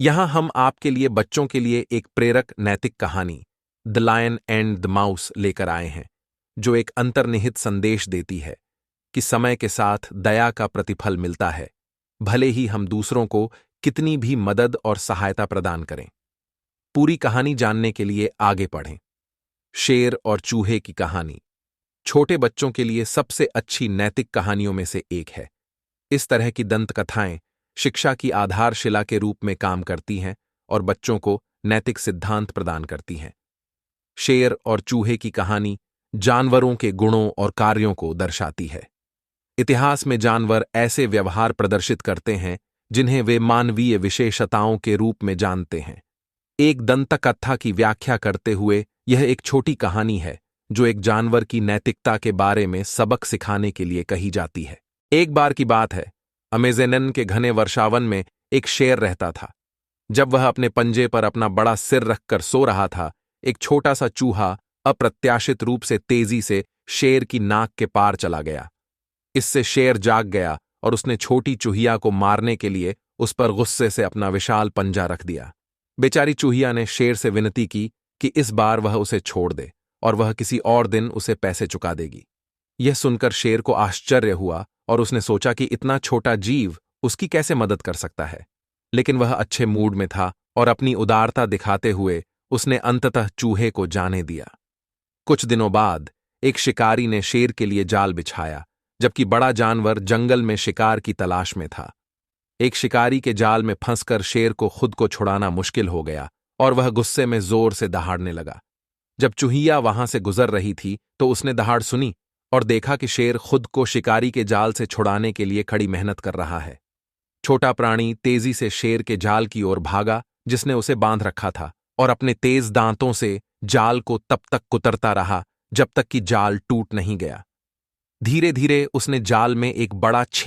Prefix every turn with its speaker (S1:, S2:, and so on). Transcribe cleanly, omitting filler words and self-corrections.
S1: यहाँ हम आपके लिए बच्चों के लिए एक प्रेरक नैतिक कहानी the lion and the mouse लेकर आए हैं, जो एक अंतर्निहित संदेश देती है कि समय के साथ दया का प्रतिफल मिलता है, भले ही हम दूसरों को कितनी भी मदद और सहायता प्रदान करें। पूरी कहानी जानने के लिए आगे पढ़ें। शेर और चूहे की कहानी छोटे बच्चों के लिए सबसे अच्छी नैतिक कहानियों में से एक है। इस तरह की दंतकथाएं शिक्षा की आधारशिला के रूप में काम करती हैं और बच्चों को नैतिक सिद्धांत प्रदान करती हैं। शेर और चूहे की कहानी जानवरों के गुणों और कार्यों को दर्शाती है। इतिहास में जानवर ऐसे व्यवहार प्रदर्शित करते हैं जिन्हें वे मानवीय विशेषताओं के रूप में जानते हैं। एक दंतकथा की व्याख्या करते हुए यह एक छोटी कहानी है जो एक जानवर की नैतिकता के बारे में सबक सिखाने के लिए कही जाती है। एक बार की बात है, अमेज़न के घने वर्षावन में एक शेर रहता था। जब वह अपने पंजे पर अपना बड़ा सिर रखकर सो रहा था, एक छोटा सा चूहा अप्रत्याशित रूप से तेजी से शेर की नाक के पार चला गया। इससे शेर जाग गया और उसने छोटी चूहिया को मारने के लिए उस पर गुस्से से अपना विशाल पंजा रख दिया। बेचारी चूहिया ने शेर से विनती की कि इस बार वह उसे छोड़ दे और वह किसी और दिन उसे पैसे चुका देगी। यह सुनकर शेर को आश्चर्य हुआ और उसने सोचा कि इतना छोटा जीव उसकी कैसे मदद कर सकता है। लेकिन वह अच्छे मूड में था और अपनी उदारता दिखाते हुए उसने अंततः चूहे को जाने दिया। कुछ दिनों बाद एक शिकारी ने शेर के लिए जाल बिछाया, जबकि बड़ा जानवर जंगल में शिकार की तलाश में था। एक शिकारी के जाल में फंसकर शेर को खुद को छुड़ाना मुश्किल हो गया और वह गुस्से में जोर से दहाड़ने लगा। जब चूहिया वहां से गुजर रही थी तो उसने दहाड़ सुनी और देखा कि शेर खुद को शिकारी के जाल से छुड़ाने के लिए कड़ी मेहनत कर रहा है। छोटा प्राणी तेजी से शेर के जाल की ओर भागा जिसने उसे बांध रखा था और अपने तेज दांतों से जाल को तब तक कुतरता रहा जब तक कि जाल टूट नहीं गया। धीरे धीरे उसने जाल में एक बड़ा छेद